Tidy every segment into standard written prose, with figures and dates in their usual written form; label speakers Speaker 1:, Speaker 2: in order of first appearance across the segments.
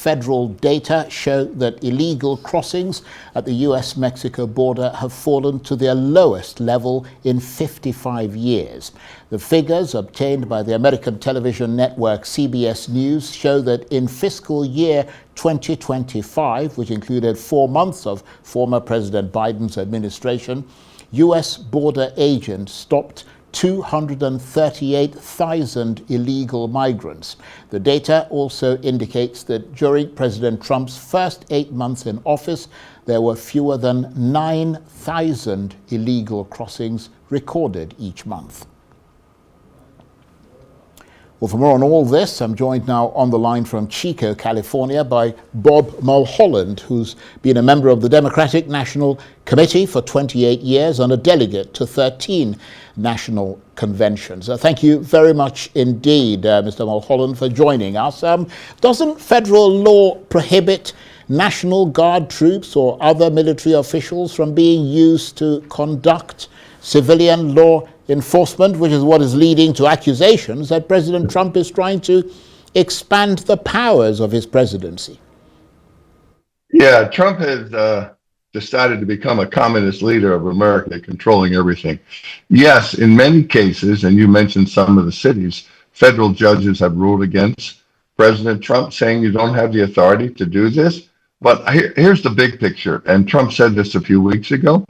Speaker 1: federal data show that illegal crossings at the US-Mexico border have fallen to their lowest level in 55 years. The figures obtained by the American television network CBS News show that in fiscal year 2025, which included 4 months of former President Biden's administration, US border agents stopped 238,000 illegal migrants. The data also indicates that during President Trump's first 8 months in office, there were fewer than 9,000 illegal crossings recorded each month. Well, for more on all this, I'm joined now on the line from Chico, California, by Bob Mulholland, who's been a member of the Democratic National Committee for 28 years and a delegate to 13 national conventions. Thank you very much indeed, Mr. Mulholland, for joining us. Doesn't federal law prohibit National Guard troops or other military officials from being used to conduct civilian law enforcement, which is what is leading to accusations that President Trump is trying to expand the powers of his presidency?
Speaker 2: Yeah, Trump has decided to become a communist leader of America, controlling everything. Yes, in many cases, and you mentioned some of the cities, federal judges have ruled against President Trump, saying you don't have the authority to do this. But here's the big picture, and Trump said this a few weeks ago.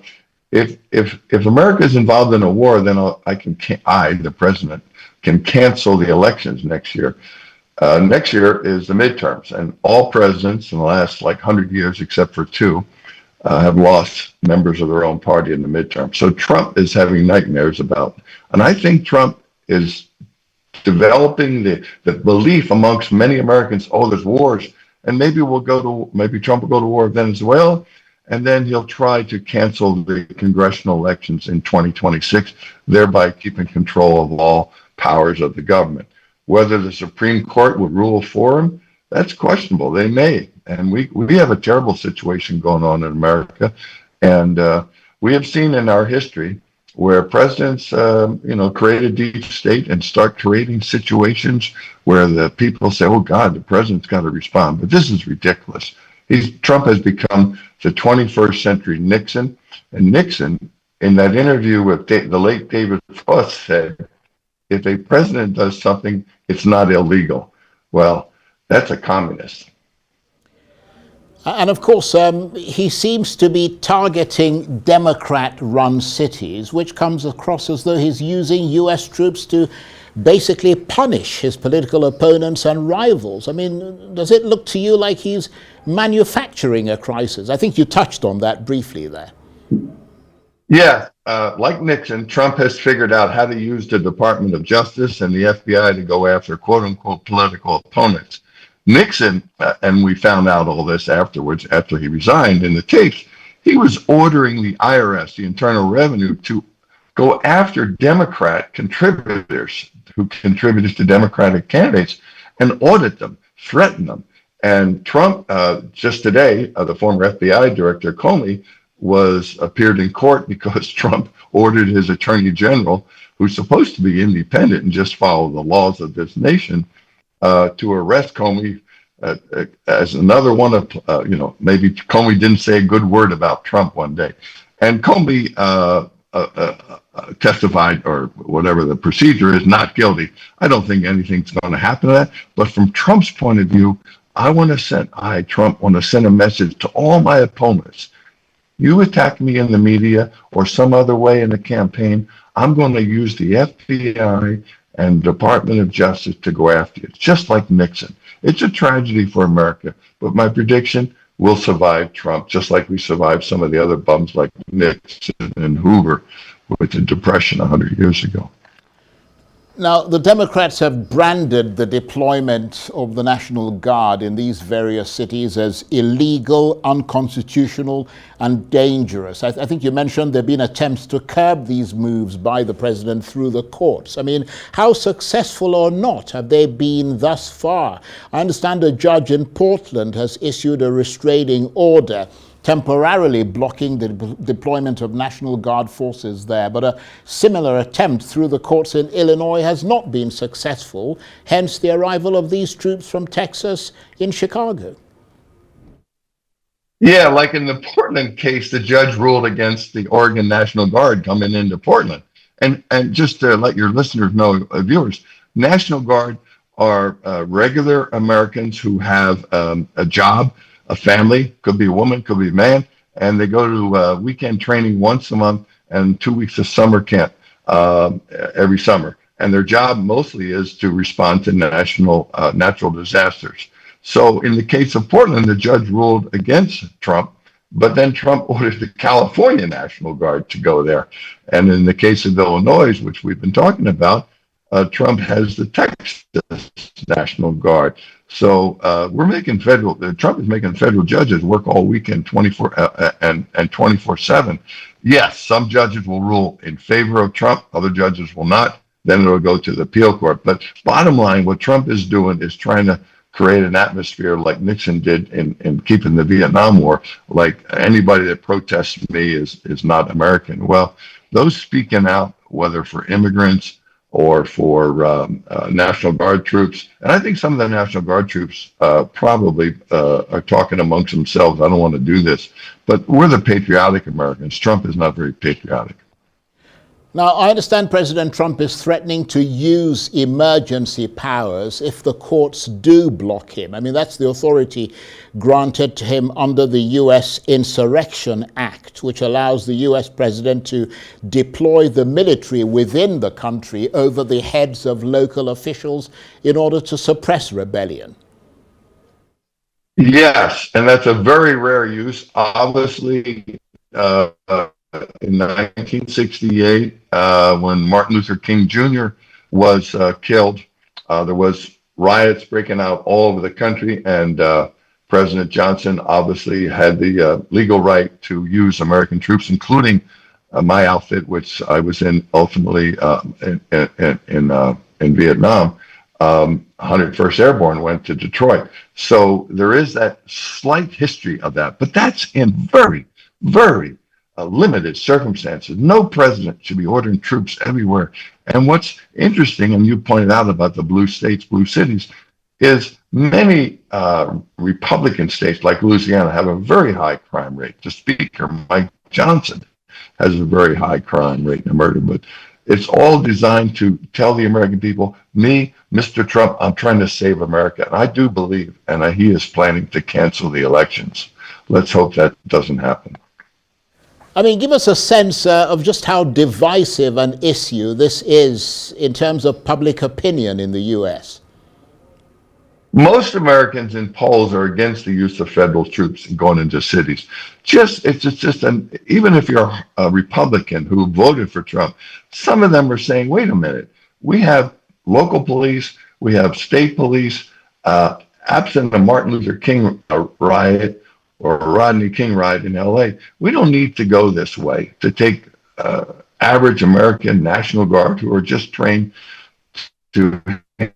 Speaker 2: If America is involved in a war, then I, the president, can cancel the elections next year. Next year is the midterms, and all presidents in the last 100 years, except for 2, have lost members of their own party in the midterm. So Trump is having nightmares about, and I think Trump is developing the belief amongst many Americans, oh, there's wars, and maybe Trump will go to war with Venezuela, and then he'll try to cancel the congressional elections in 2026, thereby keeping control of all powers of the government. Whether the Supreme Court would rule for him, that's questionable. They may. And we have a terrible situation going on in America. And we have seen in our history where presidents, create a deep state and start creating situations where the people say, oh, God, the president's got to respond. But this is ridiculous. Trump has become the 21st century Nixon. And Nixon, in that interview with the late David Frost, said, if a president does something, it's not illegal. Well, that's a communist.
Speaker 1: And of course, he seems to be targeting Democrat-run cities, which comes across as though he's using US troops to basically punish his political opponents and rivals. I mean, does it look to you like he's manufacturing a crisis? I think you touched on that briefly there.
Speaker 2: Yeah, like Nixon, Trump has figured out how to use the Department of Justice and the FBI to go after quote-unquote political opponents. Nixon, and we found out all this afterwards, after he resigned in the tapes, he was ordering the IRS, the Internal Revenue, to go after Democrat contributors who contributed to Democratic candidates and audit them, threaten them. And Trump, just today, the former FBI director, Comey, appeared in court because Trump ordered his attorney general, who's supposed to be independent and just follow the laws of this nation, to arrest Comey as another one of, maybe Comey didn't say a good word about Trump one day. And Comey testified, or whatever the procedure is, not guilty. I don't think anything's going to happen to that. But from Trump's point of view, Trump, want to send a message to all my opponents. You attack me in the media or some other way in the campaign, I'm going to use the FBI and Department of Justice to go after you. It's just like Nixon. It's a tragedy for America, but my prediction, we'll survive Trump, just like we survived some of the other bums like Nixon and Hoover with the Depression 100 years ago.
Speaker 1: Now, the Democrats have branded the deployment of the National Guard in these various cities as illegal, unconstitutional, and dangerous. I think you mentioned there have been attempts to curb these moves by the president through the courts. I mean, how successful or not have they been thus far? I understand a judge in Portland has issued a restraining order temporarily blocking the deployment of National Guard forces there. But a similar attempt through the courts in Illinois has not been successful, hence the arrival of these troops from Texas in Chicago.
Speaker 2: Yeah, like in the Portland case, the judge ruled against the Oregon National Guard coming into Portland. And just to let your listeners know, viewers, National Guard are regular Americans who have a job, a family, could be a woman, could be a man, and they go to weekend training once a month and 2 weeks of summer camp every summer. And their job mostly is to respond to natural disasters. So in the case of Portland, the judge ruled against Trump, but then Trump ordered the California National Guard to go there. And in the case of Illinois, which we've been talking about, Trump has the Texas National Guard. So Trump is making federal judges work all weekend 24/7. Yes, some judges will rule in favor of Trump, other judges will not. Then it'll go to the appeal court. But bottom line, what Trump is doing is trying to create an atmosphere like Nixon did in keeping the Vietnam War, like anybody that protests me is not American. Well, those speaking out, whether for immigrants or for National Guard troops, and I think some of the National Guard troops probably are talking amongst themselves. I don't want to do this, but we're the patriotic Americans. Trump is not very patriotic.
Speaker 1: Now, I understand President Trump is threatening to use emergency powers if the courts do block him. I mean, that's the authority granted to him under the U.S. Insurrection Act, which allows the U.S. president to deploy the military within the country over the heads of local officials in order to suppress rebellion.
Speaker 2: Yes, and that's a very rare use. Obviously, in 1968, when Martin Luther King Jr. was killed, there was riots breaking out all over the country, and President Johnson obviously had the legal right to use American troops, including my outfit, which I was in ultimately in Vietnam. 101st Airborne went to Detroit. So there is that slight history of that, but that's in very, very limited circumstances. No president should be ordering troops everywhere. And what's interesting, and you pointed out about the blue states, blue cities, is many Republican states like Louisiana have a very high crime rate. The Speaker, Mike Johnson, has a very high crime rate in murder. But it's all designed to tell the American people, me, Mr. Trump, I'm trying to save America. And I do believe, and he is planning to cancel the elections. Let's hope that doesn't happen.
Speaker 1: I mean, give us a sense of just how divisive an issue this is in terms of public opinion in the U.S.
Speaker 2: Most Americans in polls are against the use of federal troops going into cities. Even if you're a Republican who voted for Trump, some of them are saying, wait a minute, we have local police, we have state police, absent the Martin Luther King riot, or Rodney King riot in LA, we don't need to go this way to take average American National Guard who are just trained to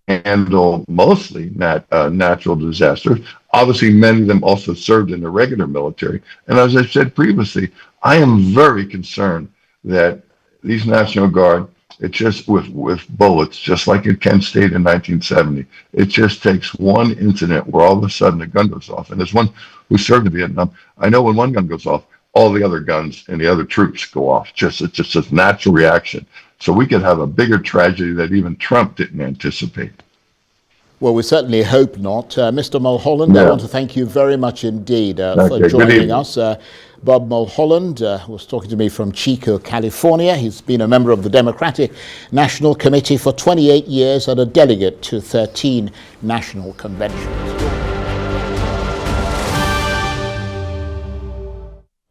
Speaker 2: handle mostly natural disasters. Obviously, many of them also served in the regular military. And as I said previously, I am very concerned that these National Guard, it just with bullets, just like in Kent State in 1970, it just takes one incident where all of a sudden a gun goes off. And as one who served in Vietnam, I know when one gun goes off, all the other guns and the other troops go off. It's just a natural reaction. So we could have a bigger tragedy that even Trump didn't anticipate.
Speaker 1: Well, we certainly hope not. Mr. Mulholland, I want to thank you very much indeed for joining us. Bob Mulholland was talking to me from Chico, California. He's been a member of the Democratic National Committee for 28 years and a delegate to 13 national conventions.